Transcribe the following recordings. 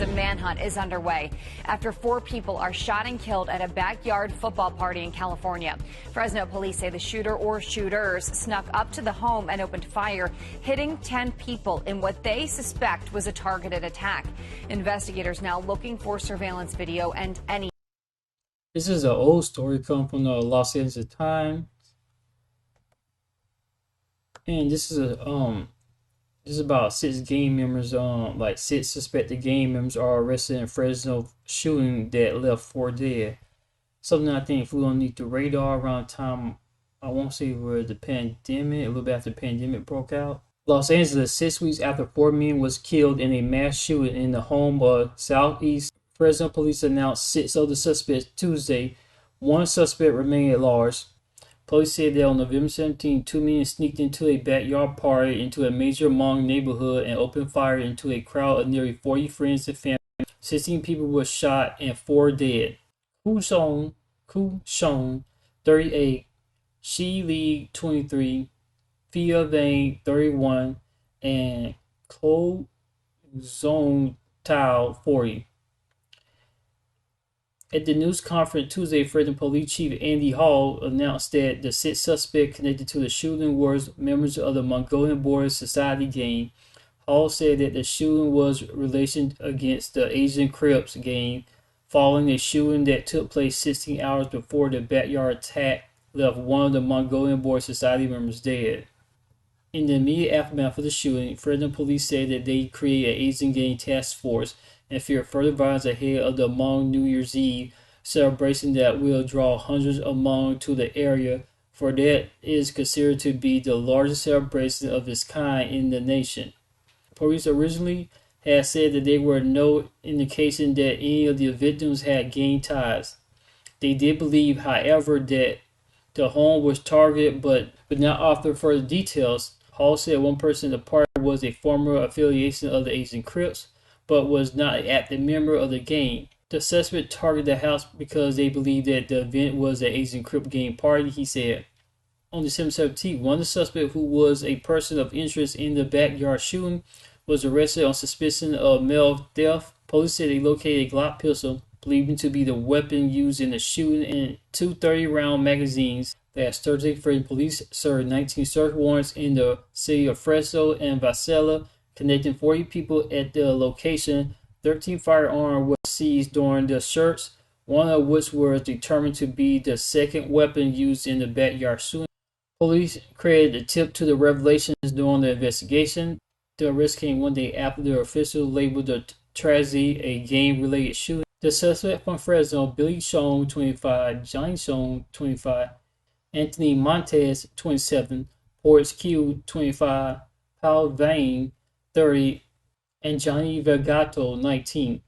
A manhunt is underway after 4 people are shot and killed at a backyard football party in California. Fresno police say the shooter or shooters snuck up to the home and opened fire, hitting 10 people in what they suspect was a targeted attack. Investigators now looking for surveillance video and any. This is an old story come from the Los Angeles Times, and this is about 6 gang members. Like 6 suspected gang members are arrested in Fresno shooting that left 4 dead. Something I think flew underneath the radar around time, I won't say where the pandemic, a little bit after the pandemic broke out. Los Angeles, 6 weeks after 4 men was killed in a mass shooting in the home of Southeast. Fresno police announced 6 other suspects Tuesday. 1 suspect remained at large. Police said that on November 17, 2 men sneaked into a backyard party into a major Hmong neighborhood and opened fire into a crowd of nearly 40 friends and family. 16 people were shot and 4 dead. Ku Shong, 38, Shi Li, 23, Fia Vang, 31, and Ko Zong Tao, 40. At the news conference Tuesday, Fresno Police Chief Andy Hall announced that the 6 suspects connected to the shooting were members of the Mongolian Border Society gang. Hall said that the shooting was relation against the Asian Crips gang, following a shooting that took place 16 hours before the backyard attack left one of the Mongolian Border Society members dead. In the immediate aftermath of the shooting, Fresno police said that they created an Asian gang task force and fear further violence ahead of the Hmong New Year's Eve celebration that will draw hundreds of Hmong to the area, for that is considered to be the largest celebration of its kind in the nation. Police originally had said that there were no indication that any of the victims had gang ties. They did believe, however, that the home was targeted, but not offer further details. Hall said one person in the party was a former affiliation of the Asian Crips, but was not an active member of the gang. The suspect targeted the house because they believed that the event was an Asian Crip gang party, he said. On December 17th, one of the suspects, who was a person of interest in the backyard shooting, was arrested on suspicion of mail theft. Police said they located a Glock pistol, believed to be the weapon used in the shooting, and 2 30-round magazines. Last Thursday, Fresno police served 19 search warrants in the city of Fresno and Vasella, connecting 40 people at the location. 13 firearms were seized during the search, one of which was determined to be the second weapon used in the backyard shooting. Police credited the tip to the revelations during the investigation. The arrest came 1 day after the officials labeled the tragedy a gang-related shooting. The suspect from Fresno, Billy Shong, 25, Johnny Shong, 25, Anthony Montes, 27, Horace Q, 25, Paul Vane, 30, and Johnny Vergato, 19.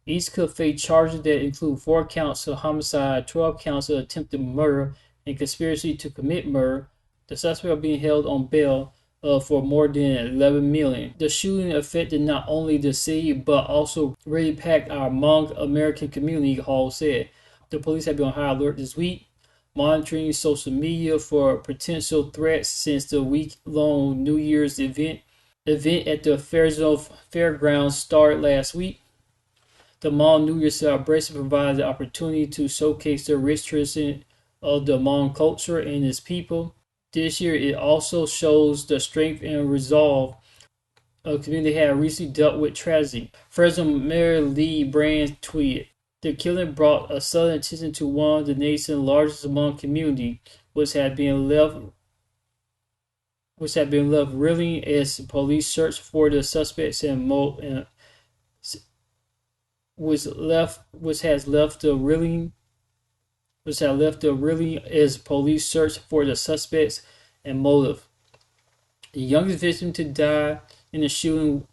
Each could face charges that include 4 counts of homicide, 12 counts of attempted murder, and conspiracy to commit murder. The suspects are being held on bail for more than $11 million. The shooting affected not only the city, but also really packed our Hmong American community, Hall said. The police have been on high alert this week, monitoring social media for potential threats since the week-long New Year's event at the Fresno Fairgrounds started last week. The Hmong New Year celebration provides the opportunity to showcase the rich tradition of the Hmong culture and its people. This year, it also shows the strength and resolve a community had recently dealt with tragedy. Fresno Mayor Lee Brand tweeted, "The killing brought a sudden attention to one of the nation's largest Hmong community, which had been left reeling as police searched for the suspects and which has left the reeling as police search for the suspects and motive." The youngest victim to die in the shooting,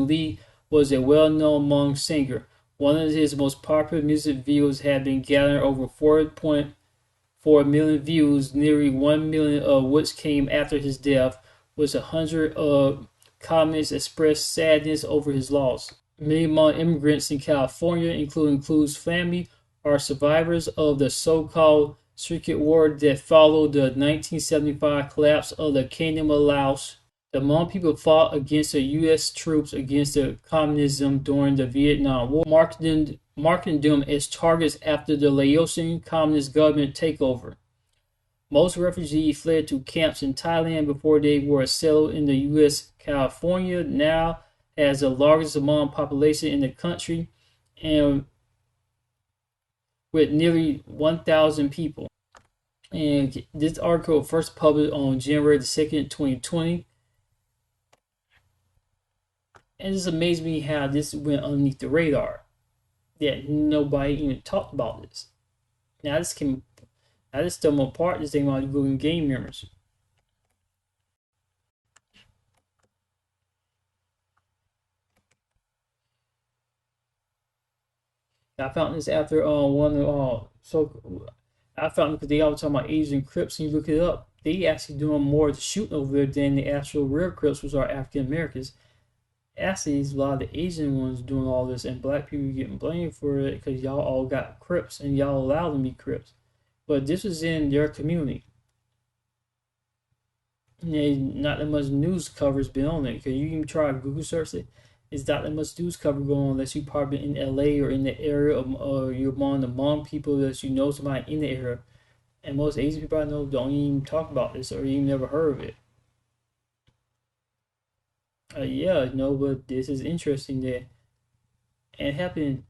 Lee, was a well-known Hmong singer. One of his most popular music videos had been gathering over 4.4 million views, nearly 1 million of which came after his death, with 100 of comments expressed sadness over his loss. Many Hmong immigrants in California, including Clu's family, are survivors of the so-called Circuit War that followed the 1975 collapse of the Kingdom of Laos. The Hmong people fought against the U.S. troops against the communism during the Vietnam War, marking them as targets after the Laotian Communist government takeover. Most refugees fled to camps in Thailand before they were settled in the U.S. California now has the largest Hmong population in the country, and with nearly 1,000 people. And this article first published on January the 2nd, 2020. And it's amazed me how this went underneath the radar. That nobody even talked about this. Now this can now this still more part this thing about Google game members. I found this after one so I found because they always talking about Asian Crips and you look it up, they actually doing more of the shooting over there than the actual real Crips, which are African Americans. Actually, a lot of the Asian ones doing all this, and black people getting blamed for it because y'all all got Crips and y'all allowed them to be Crips. But this was in their community. Not that much news coverage been on it. Because you can try to Google search it. It's not that much news coverage going on unless you probably in LA or in the area of you're among the Hmong people that you know somebody in the area. And most Asian people I know don't even talk about this or even never heard of it. Yeah, no, but this is interesting that and it happened.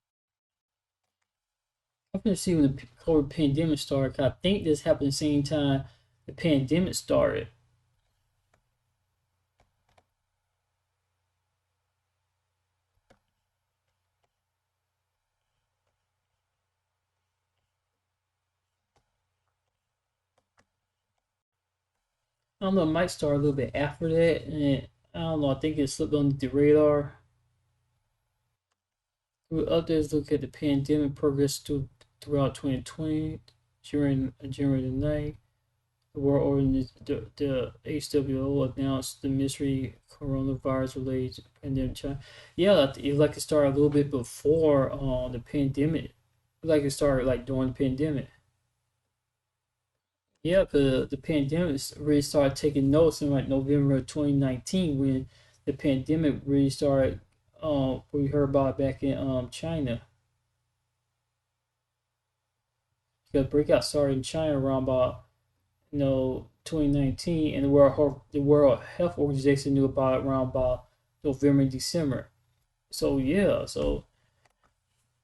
I'm gonna see when the COVID pandemic started. 'Cause I think this happened the same time the pandemic started. I don't know, it might start a little bit after that, and I don't know. I think it slipped under the radar. Others look at the pandemic progress throughout 2020 during January the 9th. The World Organization, the WHO announced the mystery coronavirus related pandemic. China. Yeah, it like it started a little bit before the pandemic. Like it started like during the pandemic. Yeah, the pandemic really started taking notice in like November of 2019 when the pandemic really started. We heard about it back in China. The breakout started in China around about 2019, and the World Health Organization knew about it around about November and December. So yeah, so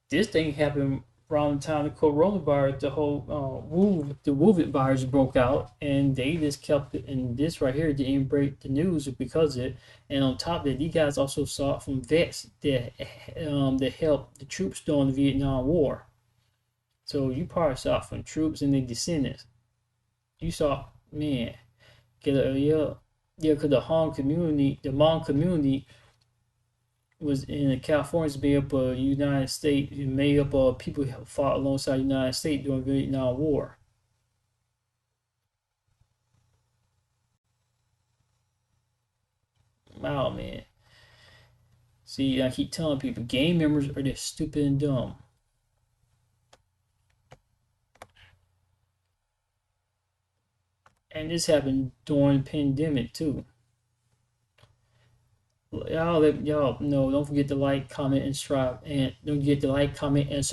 this thing happened around the time the coronavirus, the whole the Wuhan virus broke out, and they just kept it. And this right here didn't break the news because of it. And on top of that, you guys also saw it from vets that helped the troops during the Vietnam War. So you probably saw it from troops and their descendants. You saw, man, yeah, yeah, because the Hmong community was in California is made up of United States, made up of people who fought alongside the United States during the Vietnam War. Wow, man. See, I keep telling people, gang members are just stupid and dumb. And this happened during the pandemic too. Y'all know. Don't forget to like, comment, and subscribe, and don't forget to like, comment, and